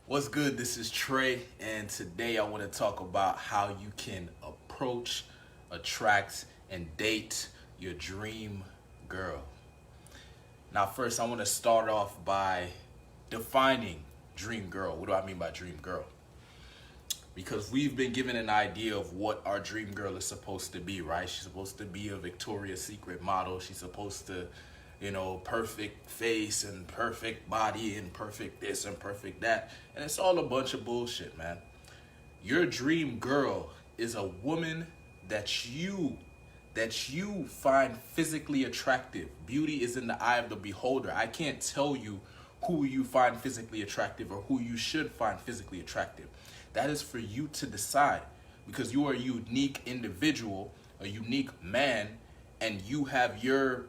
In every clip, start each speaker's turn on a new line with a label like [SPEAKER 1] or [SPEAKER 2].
[SPEAKER 1] What's good? This is Trey, and today I want to talk about how you can approach, attract, and date your dream girl. Now, first, I want to start off by defining dream girl. What do I mean by dream girl? Because we've been given an idea of what our dream girl is supposed to be, right? She's supposed to be a Victoria's Secret model. She's supposed to, perfect face and perfect body and perfect this and perfect that. And it's all a bunch of bullshit, man. Your dream girl is a woman that you find physically attractive. Beauty is in the eye of the beholder. I can't tell you who you find physically attractive or who you should find physically attractive. That is for you to decide, because you are a unique individual, a unique man, and you have your,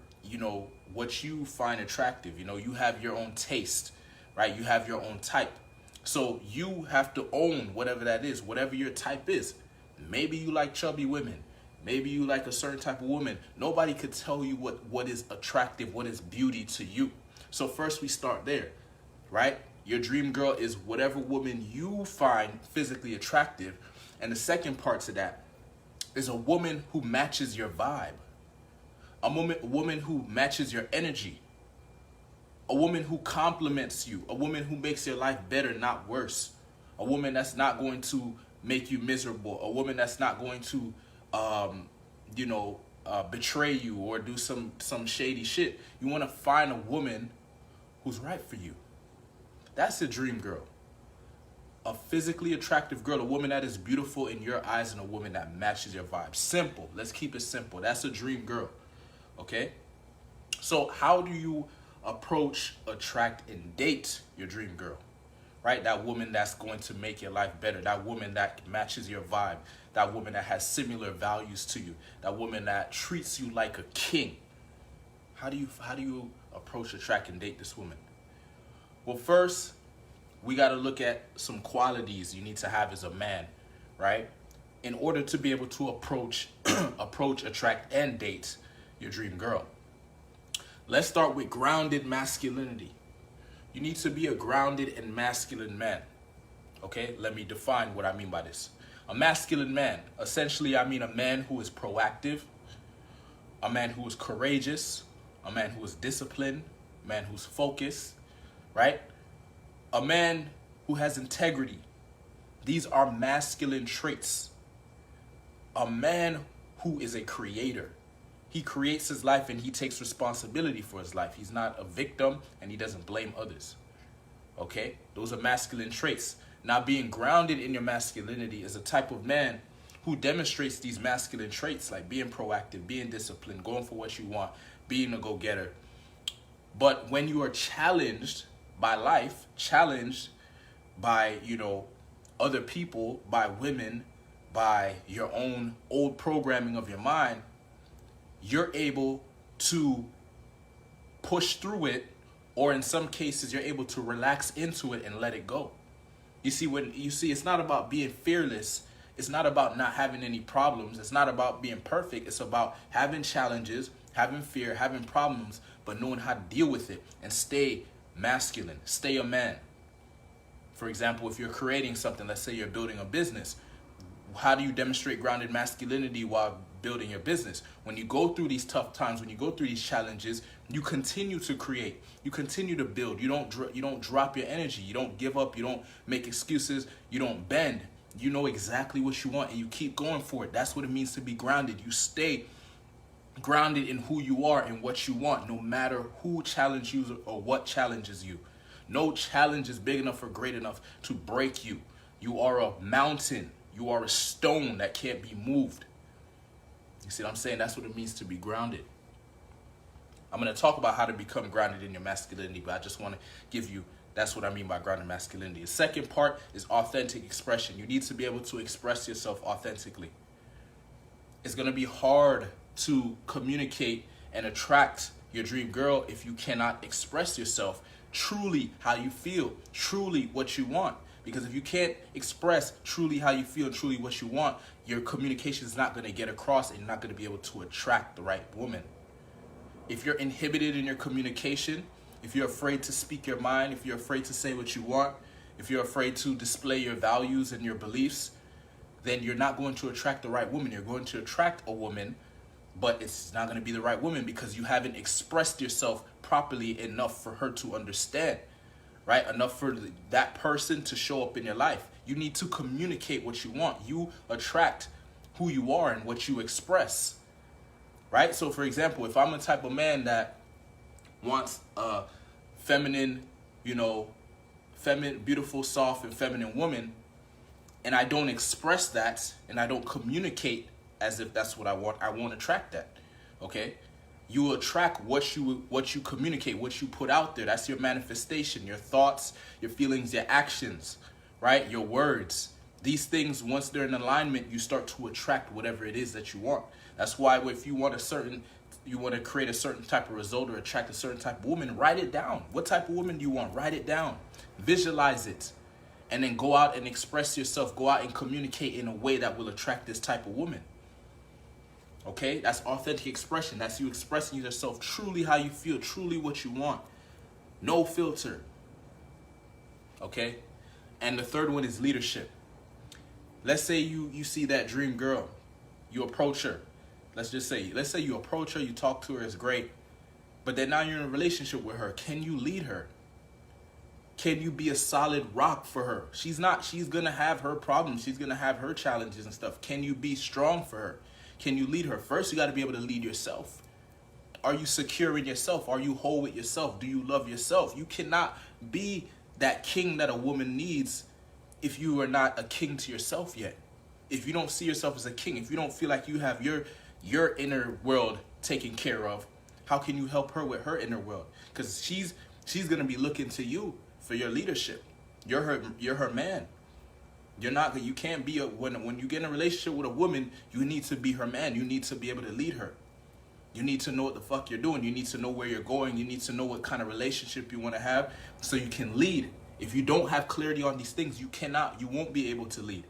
[SPEAKER 1] what you find attractive. You have your own taste, right? You have your own type. So you have to own whatever that is, whatever your type is. Maybe you like chubby women. Maybe you like a certain type of woman. Nobody could tell you what is attractive, what is beauty to you. So first we start there, right? Your dream girl is whatever woman you find physically attractive. And the second part to that is a woman who matches your vibe. A woman who matches your energy. A woman who compliments you. A woman who makes your life better, not worse. A woman that's not going to make you miserable. A woman that's not going to, betray you or do some shady shit. You want to find a woman who's right for you. That's a dream girl. A physically attractive girl, a woman that is beautiful in your eyes, and a woman that matches your vibe. Simple. Let's keep it simple. That's a dream girl. Okay? So how do you approach, attract, and date your dream girl? Right? That woman that's going to make your life better. That woman that matches your vibe. That woman that has similar values to you. That woman that treats you like a king. How do you approach, attract, and date this woman? Well, first, we got to look at some qualities you need to have as a man, right? In order to be able to approach, attract, and date your dream girl. Let's start with grounded masculinity. You need to be a grounded and masculine man. Okay, let me define what I mean by this. A masculine man, essentially, I mean a man who is proactive, a man who is courageous, a man who is disciplined, a man who's focused, right? A man who has integrity. These are masculine traits. A man who is a creator. He creates his life and he takes responsibility for his life. He's not a victim and he doesn't blame others. Okay? Those are masculine traits. Now, being grounded in your masculinity is a type of man who demonstrates these masculine traits, like being proactive, being disciplined, going for what you want, being a go-getter. But when you are challenged by life, challenged by, other people, by women, by your own old programming of your mind, you're able to push through it, or in some cases, you're able to relax into it and let it go. You see, it's not about being fearless. It's not about not having any problems. It's not about being perfect. It's about having challenges, having fear, having problems, but knowing how to deal with it and stay masculine, stay a man. For example, if you're creating something, let's say you're building a business, how do you demonstrate grounded masculinity while building your business? When you go through these tough times, when you go through these challenges, you continue to create, you continue to build. You don't drop your energy. You don't give up. You don't make excuses. You don't bend. You know exactly what you want and you keep going for it. That's what it means to be grounded. You stay grounded in who you are and what you want, no matter who challenges you or what challenges you. No challenge is big enough or great enough to break you. You are a mountain. You are a stone that can't be moved. You see what I'm saying? That's what it means to be grounded. I'm going to talk about how to become grounded in your masculinity, but I just want to give you, that's what I mean by grounded masculinity. The second part is authentic expression. You need to be able to express yourself authentically. It's going to be hard to communicate and attract your dream girl if you cannot express yourself truly how you feel, truly what you want. Because if you can't express truly how you feel, truly what you want, your communication is not going to get across and you're not going to be able to attract the right woman. If you're inhibited in your communication, if you're afraid to speak your mind, if you're afraid to say what you want, if you're afraid to display your values and your beliefs, then you're not going to attract the right woman. You're going to attract a woman, but it's not going to be the right woman because you haven't expressed yourself properly enough for her to understand, right? Enough for that person to show up in your life. You need to communicate what you want. You attract who you are and what you express, right? So for example, if I'm the type of man that wants a feminine, beautiful, soft, and feminine woman, and I don't express that, and I don't communicate as if that's what I want, I won't attract that, okay? You will attract what you communicate, what you put out there. That's your manifestation, your thoughts, your feelings, your actions, right? Your words. These things, once they're in alignment, you start to attract whatever it is that you want. That's why if you want to create a certain type of result or attract a certain type of woman, write it down. What type of woman do you want? Write it down. Visualize it. And then go out and express yourself. Go out and communicate in a way that will attract this type of woman. Okay? That's authentic expression. That's you expressing yourself truly how you feel, truly what you want. No filter. Okay? And the third one is leadership. Let's say you see that dream girl. You approach her. Let's say you approach her, you talk to her, it's great. But then now you're in a relationship with her. Can you lead her? Can you be a solid rock for her? She's going to have her problems. She's going to have her challenges and stuff. Can you be strong for her? Can you lead her? First, you got to be able to lead yourself. Are you secure in yourself? Are you whole with yourself? Do you love yourself? You cannot be that king that a woman needs if you are not a king to yourself yet. If you don't see yourself as a king, if you don't feel like you have your inner world taken care of, how can you help her with her inner world? Because she's going to be looking to you for your leadership. You're her man. You can't be when you get in a relationship with a woman, you need to be her man. You need to be able to lead her. You need to know what the fuck you're doing. You need to know where you're going. You need to know what kind of relationship you want to have so you can lead. If you don't have clarity on these things, you won't be able to lead.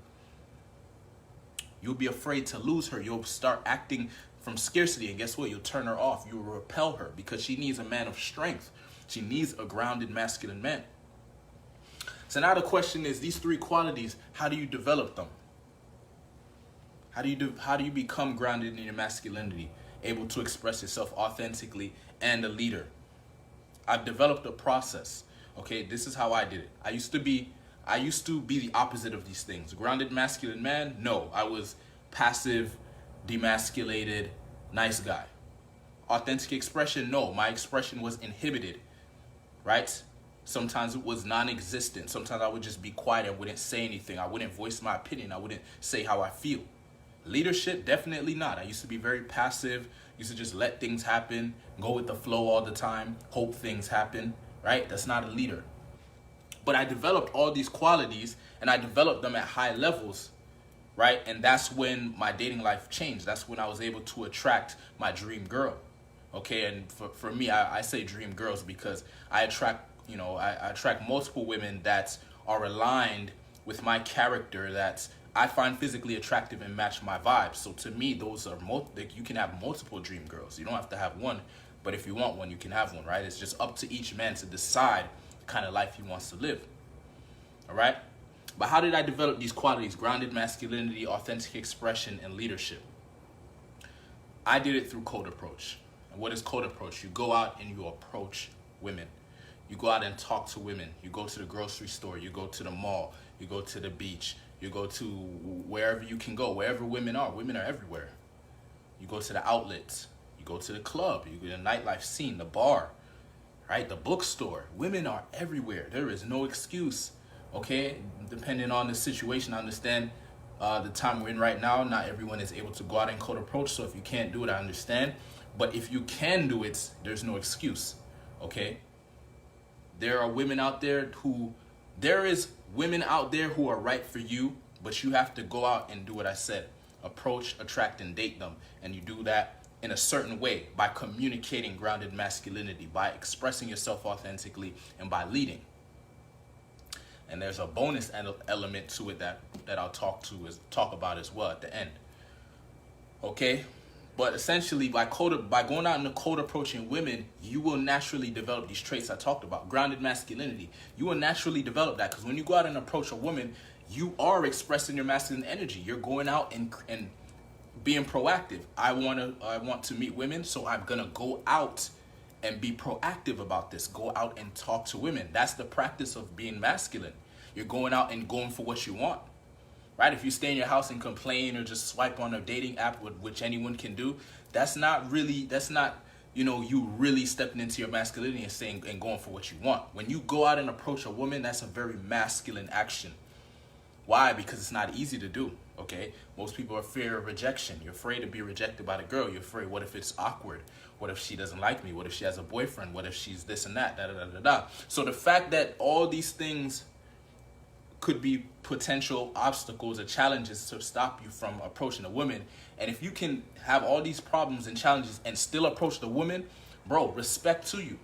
[SPEAKER 1] You'll be afraid to lose her. You'll start acting from scarcity, and guess what? You'll turn her off. You'll repel her because she needs a man of strength. She needs a grounded masculine man. So now the question is, these three qualities, how do you develop them? How do you become grounded in your masculinity, able to express yourself authentically and a leader? I've developed a process. Okay, this is how I did it. I used to be the opposite of these things. Grounded masculine man? No, I was passive, demasculated, nice guy. Authentic expression? No, my expression was inhibited, right? Sometimes it was non-existent. Sometimes I would just be quiet and wouldn't say anything. I wouldn't voice my opinion. I wouldn't say how I feel. Leadership? Definitely not. I used to be very passive. Used to just let things happen, go with the flow all the time, hope things happen, right? That's not a leader. But I developed all these qualities, and I developed them at high levels, right? And that's when my dating life changed. That's when I was able to attract my dream girl, okay? And for me, I say dream girls because I attract multiple women that are aligned with my character, that I find physically attractive and match my vibes. So to me, those are you can have multiple dream girls. You don't have to have one, but if you want one, you can have one, right? It's just up to each man to decide kind of life he wants to live. All right? But how did I develop these qualities? Grounded masculinity, authentic expression, and leadership. I did it through cold approach. And what is cold approach? You go out and you approach women. You go out and talk to women. You go to the grocery store. You go to the mall. You go to the beach. You go to wherever you can go, wherever women are. Women are everywhere. You go to the outlets. You go to the club. You go to the nightlife scene, the bar, right? The bookstore. Women are everywhere. There is no excuse, okay? Depending on the situation, I understand the time we're in right now, not everyone is able to go out and cold approach. So if you can't do it, I understand. But if you can do it, there's no excuse, okay? There are women out there women out there who are right for you, but you have to go out and do what I said. Approach, attract, and date them. And you do that in a certain way by communicating grounded masculinity, by expressing yourself authentically, and by leading. And there's a bonus element to it that I'll talk about as well at the end. Okay? But essentially, by going out in the cold approaching women, you will naturally develop these traits I talked about. Grounded masculinity. You will naturally develop that, because when you go out and approach a woman, you are expressing your masculine energy. You're going out and being proactive. I want to meet women, so I'm gonna go out and be proactive about this. Go out and talk to women. That's the practice of being masculine. You're going out and going for what you want. Right? If you stay in your house and complain or just swipe on a dating app, which anyone can do, that's not, you really stepping into your masculinity and saying and going for what you want. When you go out and approach a woman, that's a very masculine action. Why? Because it's not easy to do. Okay? Most people are fear of rejection. You're afraid to be rejected by the girl. You're afraid, what if it's awkward? What if she doesn't like me? What if she has a boyfriend? What if she's this and that? Da, da, da, da, da. So the fact that all these things could be potential obstacles or challenges to stop you from approaching a woman. And if you can have all these problems and challenges and still approach the woman, bro, respect to you.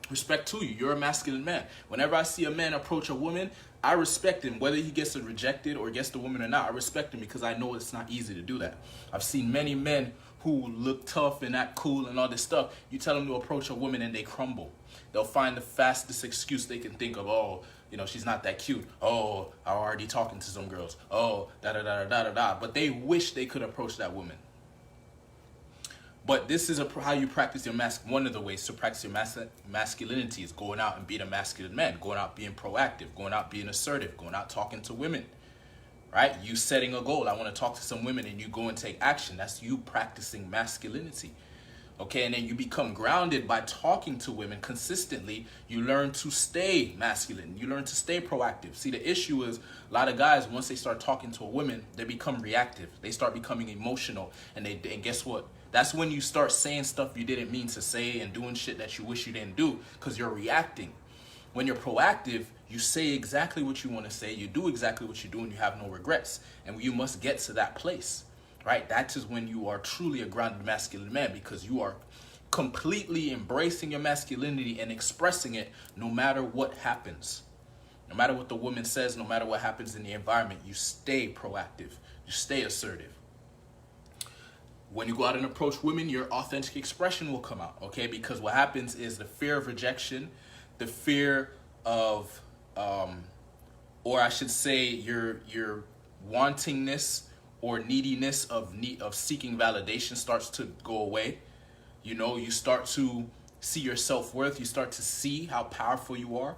[SPEAKER 1] Respect to you. You're a masculine man. Whenever I see a man approach a woman, I respect him. Whether he gets rejected or gets the woman or not, I respect him, because I know it's not easy to do that. I've seen many men who look tough and act cool and all this stuff. You tell them to approach a woman and they crumble. They'll find the fastest excuse they can think of. Oh, she's not that cute. Oh, I'm already talking to some girls. Oh, da-da-da-da-da-da. But they wish they could approach that woman. But this is how you practice your one of the ways to practice your masculinity is going out and being a masculine man, going out being proactive, going out being assertive, going out talking to women, right? You setting a goal. I want to talk to some women, and you go and take action. That's you practicing masculinity. Okay, and then you become grounded by talking to women consistently. You learn to stay masculine. You learn to stay proactive. See, the issue is a lot of guys, once they start talking to a woman, they become reactive. They start becoming emotional. And guess what? That's when you start saying stuff you didn't mean to say and doing shit that you wish you didn't do, because you're reacting. When you're proactive, you say exactly what you want to say. You do exactly what you do, and you have no regrets. And you must get to that place. Right? That is when you are truly a grounded masculine man, because you are completely embracing your masculinity and expressing it no matter what happens. No matter what the woman says, no matter what happens in the environment, you stay proactive. You stay assertive. When you go out and approach women, your authentic expression will come out, okay? Because what happens is the fear of rejection, the fear of, or I should say your wantingness or neediness of seeking validation starts to go away. You start to see your self-worth. You start to see how powerful you are.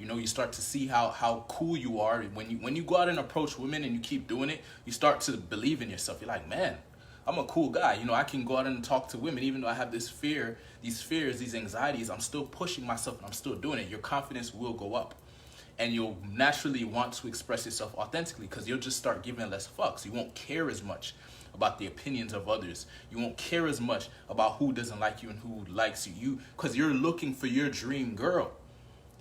[SPEAKER 1] You start to see how cool you are. When you go out and approach women and you keep doing it, you start to believe in yourself. You're like, man, I'm a cool guy. I can go out and talk to women, even though I have these fears, these anxieties. I'm still pushing myself and I'm still doing it. Your confidence will go up. And you'll naturally want to express yourself authentically, because you'll just start giving less fucks. You won't care as much about the opinions of others. You won't care as much about who doesn't like you and who likes you. Because you're looking for your dream girl.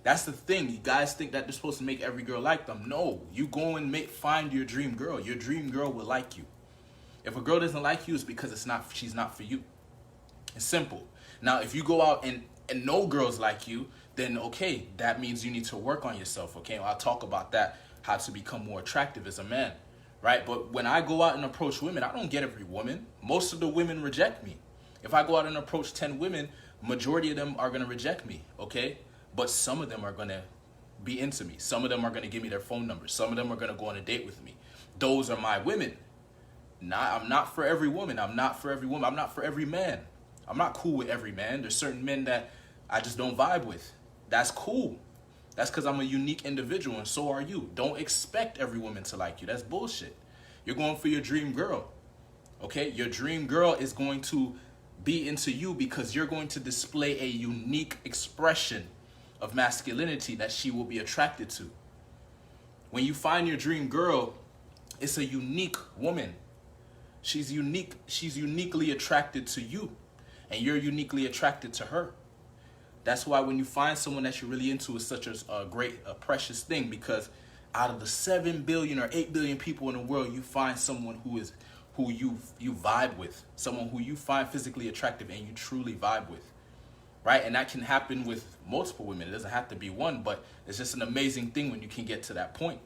[SPEAKER 1] That's the thing. You guys think that they're supposed to make every girl like them. No, you go and find your dream girl. Your dream girl will like you. If a girl doesn't like you, it's because she's not for you. It's simple. Now, if you go out and no girls like you, then okay, that means you need to work on yourself, okay? I'll talk about that, how to become more attractive as a man, right? But when I go out and approach women, I don't get every woman. Most of the women reject me. If I go out and approach 10 women, majority of them are going to reject me, okay? But some of them are going to be into me. Some of them are going to give me their phone numbers. Some of them are going to go on a date with me. Those are my women. I'm not for every woman. I'm not for every woman. I'm not for every man. I'm not cool with every man. There's certain men that I just don't vibe with. That's cool. That's because I'm a unique individual, and so are you. Don't expect every woman to like you. That's bullshit. You're going for your dream girl, okay? Your dream girl is going to be into you because you're going to display a unique expression of masculinity that she will be attracted to. When you find your dream girl, it's a unique woman. She's unique. She's uniquely attracted to you, and you're uniquely attracted to her. That's why when you find someone that you're really into, it's such a great, precious thing, because out of the 7 billion or 8 billion people in the world, you find someone who you vibe with, someone who you find physically attractive and you truly vibe with, right? And that can happen with multiple women. It doesn't have to be one, but it's just an amazing thing when you can get to that point.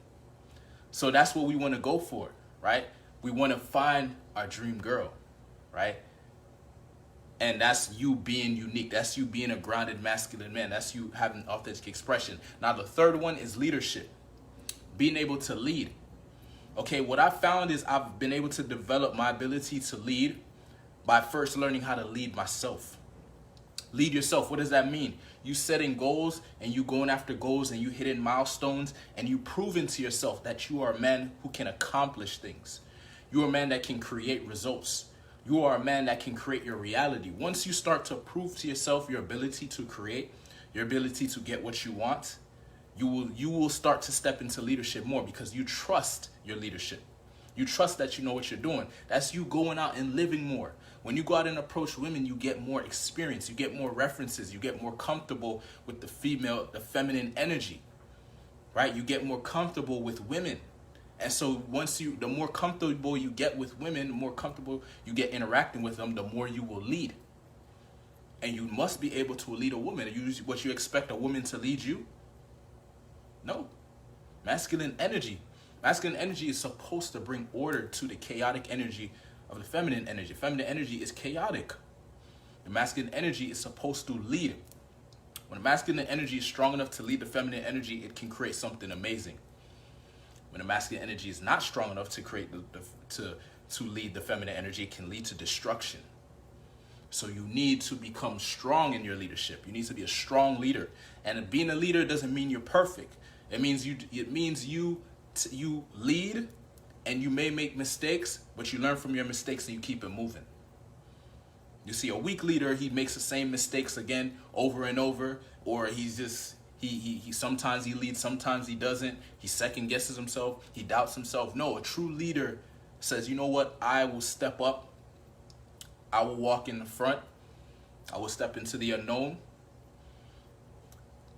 [SPEAKER 1] So that's what we want to go for, right? We want to find our dream girl, right? And that's you being unique. That's you being a grounded masculine man. That's you having authentic expression. Now, the third one is leadership. Being able to lead. Okay, what I found is I've been able to develop my ability to lead by first learning how to lead myself. Lead yourself. What does that mean? You setting goals and you going after goals and you hitting milestones and you proving to yourself that you are a man who can accomplish things. You are a man that can create results. You are a man that can create your reality. Once you start to prove to yourself your ability to create, your ability to get what you want, you will start to step into leadership more because you trust your leadership. You trust that you know what you're doing. That's you going out and living more. When you go out and approach women, you get more experience, you get more references, you get more comfortable with the feminine energy, right? You get more comfortable with women. And so the more comfortable you get with women, the more comfortable you get interacting with them, the more you will lead. And you must be able to lead a woman. What you expect a woman to lead you? No. Masculine energy. Masculine energy is supposed to bring order to the chaotic energy of the feminine energy. Feminine energy is chaotic. The masculine energy is supposed to lead. When the masculine energy is strong enough to lead the feminine energy, it can create something amazing. When the masculine energy is not strong enough to create to lead the feminine energy, it can lead to destruction. So you need to become strong in your leadership. You need to be a strong leader. And being a leader doesn't mean you're perfect. It means you lead, and you may make mistakes, but you learn from your mistakes and you keep it moving. You see, a weak leader, he makes the same mistakes again over and over, or he's just he sometimes he leads, sometimes he doesn't. He second guesses himself, he doubts himself. No, a true leader says, you know what, I will step up, I will walk in the front, I will step into the unknown,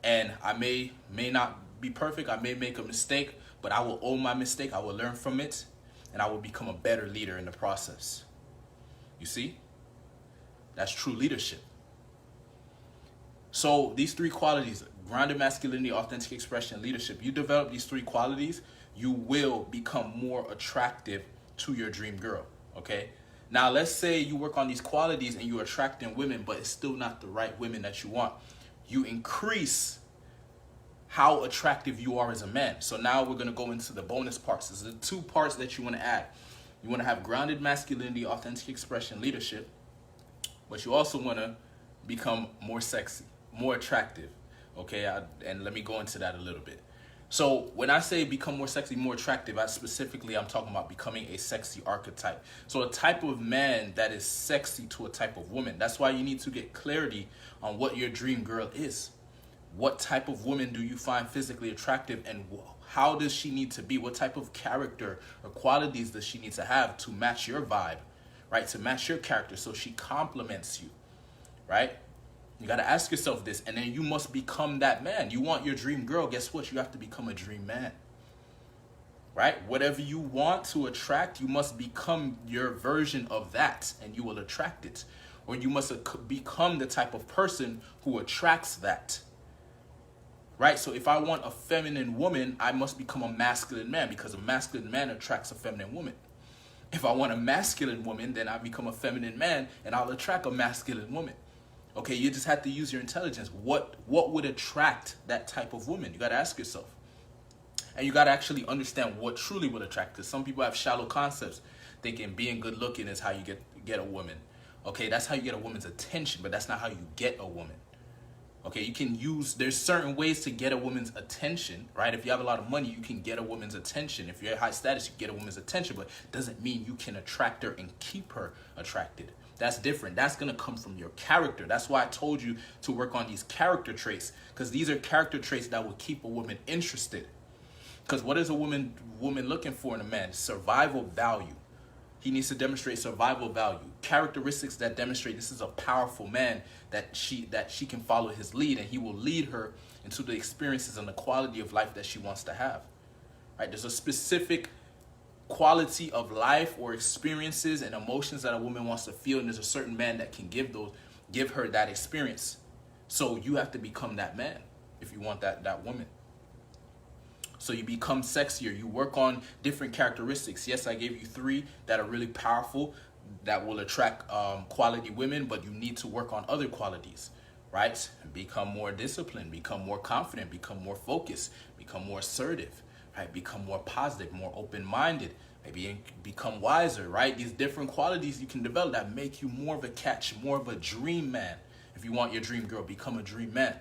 [SPEAKER 1] and I may not be perfect, I may make a mistake, but I will own my mistake, I will learn from it, and I will become a better leader in the process. You see? That's true leadership. So these three qualities, grounded masculinity, authentic expression, leadership, you develop these three qualities, you will become more attractive to your dream girl, okay? Now, let's say you work on these qualities and you're attracting women, but it's still not the right women that you want. You increase how attractive you are as a man. So now we're going to go into the bonus parts. There's the two parts that you want to add. You want to have grounded masculinity, authentic expression, leadership, but you also want to become more sexy, more attractive. Okay, and let me go into that a little bit. So when I say become more sexy, more attractive, I'm talking about becoming a sexy archetype. So a type of man that is sexy to a type of woman. That's why you need to get clarity on what your dream girl is. What type of woman do you find physically attractive, and how does she need to be? What type of character or qualities does she need to have to match your vibe, right? To match your character so she compliments you, right? You got to ask yourself this, and then you must become that man. You want your dream girl, guess what? You have to become a dream man, right? Whatever you want to attract, you must become your version of that, and you will attract it. Or you must become the type of person who attracts that, right? So if I want a feminine woman, I must become a masculine man, because a masculine man attracts a feminine woman. If I want a masculine woman, then I become a feminine man, and I'll attract a masculine woman. Okay, you just have to use your intelligence. What would attract that type of woman? You got to ask yourself. And you got to actually understand what truly will attract. Because some people have shallow concepts, thinking being good looking is how you get a woman. Okay, that's how you get a woman's attention, but that's not how you get a woman. Okay, there's certain ways to get a woman's attention, right? If you have a lot of money, you can get a woman's attention. If you're high status, you get a woman's attention, but it doesn't mean you can attract her and keep her attracted. That's different. That's going to come from your character. That's why I told you to work on these character traits, because these are character traits that will keep a woman interested. Because what is a woman looking for in a man? Survival value. He needs to demonstrate survival value. Characteristics that demonstrate this is a powerful man, that she can follow his lead, and he will lead her into the experiences and the quality of life that she wants to have. Right? There's a specific quality of life or experiences and emotions that a woman wants to feel, and there's a certain man that can give her that experience. So you have to become that man if you want that woman. So you become sexier. You work on different characteristics. Yes, I gave you 3 that are really powerful. that will attract quality women, but you need to work on other qualities, right? Become more disciplined, become more confident, become more focused, become more assertive, right? Become more positive, more open-minded, maybe become wiser, right? These different qualities you can develop that make you more of a catch, more of a dream man. If you want your dream girl, become a dream man.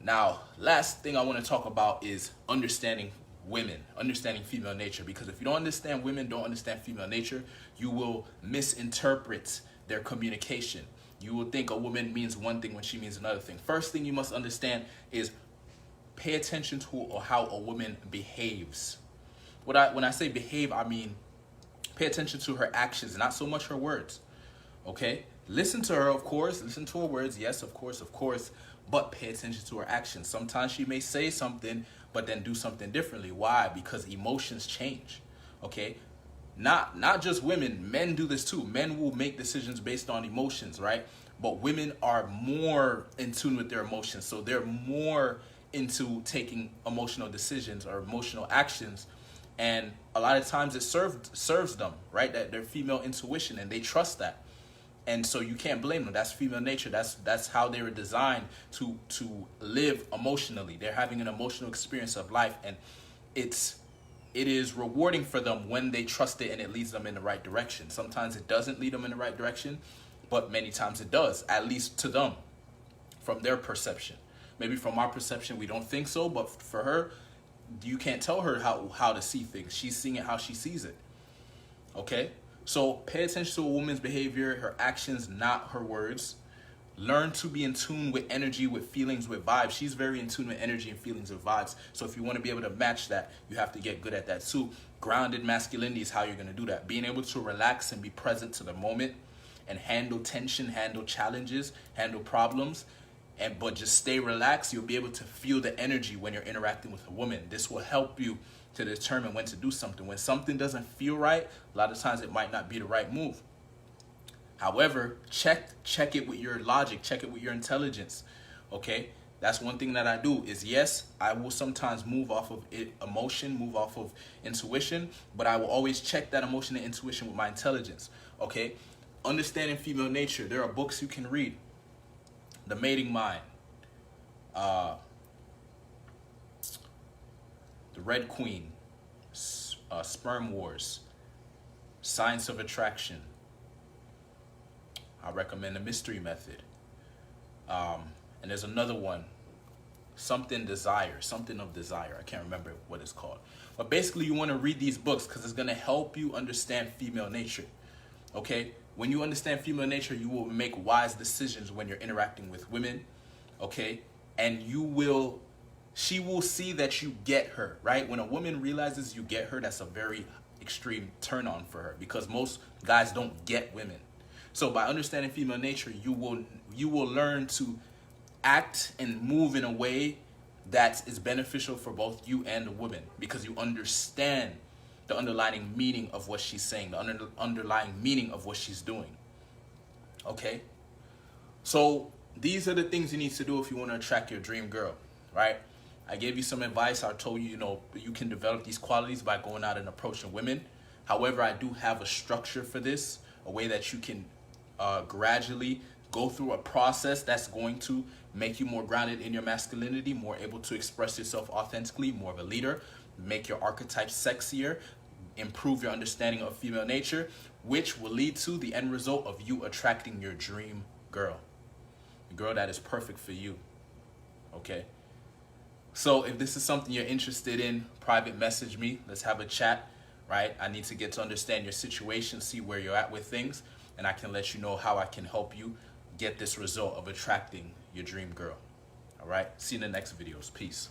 [SPEAKER 1] Now, last thing I want to talk about is understanding women, understanding female nature. Because if you don't understand women, don't understand female nature, you will misinterpret their communication. You will think a woman means one thing when she means another thing. First thing you must understand is pay attention to how a woman behaves. When I say behave, I mean pay attention to her actions, not so much her words. Okay? Listen to her, of course. Listen to her words. Yes, of course. But pay attention to her actions. Sometimes she may say something, but then do something differently. Why? Because emotions change. Okay? Not just women. Men do this too. Men will make decisions based on emotions, right? But women are more in tune with their emotions. So they're more into taking emotional decisions or emotional actions. And a lot of times it serves them, right? That their female intuition, and they trust that. And so you can't blame them. That's female nature. That's how they were designed to live emotionally. They're having an emotional experience of life, and it is rewarding for them when they trust it and it leads them in the right direction. Sometimes it doesn't lead them in the right direction, but many times it does, at least to them, from their perception. Maybe from our perception, we don't think so, but for her, you can't tell her how to see things. She's seeing it how she sees it. Okay? So pay attention to a woman's behavior, her actions, not her words. Learn to be in tune with energy, with feelings, with vibes. She's very in tune with energy and feelings and vibes. So if you want to be able to match that, you have to get good at that too. Grounded masculinity is how you're going to do that. Being able to relax and be present to the moment and handle tension, handle challenges, handle problems. But just stay relaxed. You'll be able to feel the energy when you're interacting with a woman. This will help you to determine when to do something. When something doesn't feel right, a lot of times it might not be the right move. However, check it with your logic, check it with your intelligence. Okay? That's one thing that I do is, yes, I will sometimes move off of emotion, move off of intuition, but I will always check that emotion and intuition with my intelligence. Okay? Understanding female nature. There are books you can read. The Mating Mind. The Red Queen, Sperm Wars, Science of Attraction. I recommend The Mystery Method. And there's another one, something of desire. I can't remember what it's called. But basically you want to read these books because it's going to help you understand female nature. Okay? When you understand female nature, you will make wise decisions when you're interacting with women. Okay? And she will see that you get her, right? When a woman realizes you get her, that's a very extreme turn on for her because most guys don't get women. So by understanding female nature, you will learn to act and move in a way that is beneficial for both you and the woman because you understand the underlying meaning of what she's saying, the underlying meaning of what she's doing. Okay? So these are the things you need to do if you want to attract your dream girl, right? I gave you some advice. I told you, you can develop these qualities by going out and approaching women. However, I do have a structure for this, a way that you can gradually go through a process that's going to make you more grounded in your masculinity, more able to express yourself authentically, more of a leader, make your archetype sexier, improve your understanding of female nature, which will lead to the end result of you attracting your dream girl, the girl that is perfect for you. Okay? So if this is something you're interested in, private message me. Let's have a chat, right? I need to get to understand your situation, see where you're at with things, and I can let you know how I can help you get this result of attracting your dream girl. All right? See you in the next videos. Peace.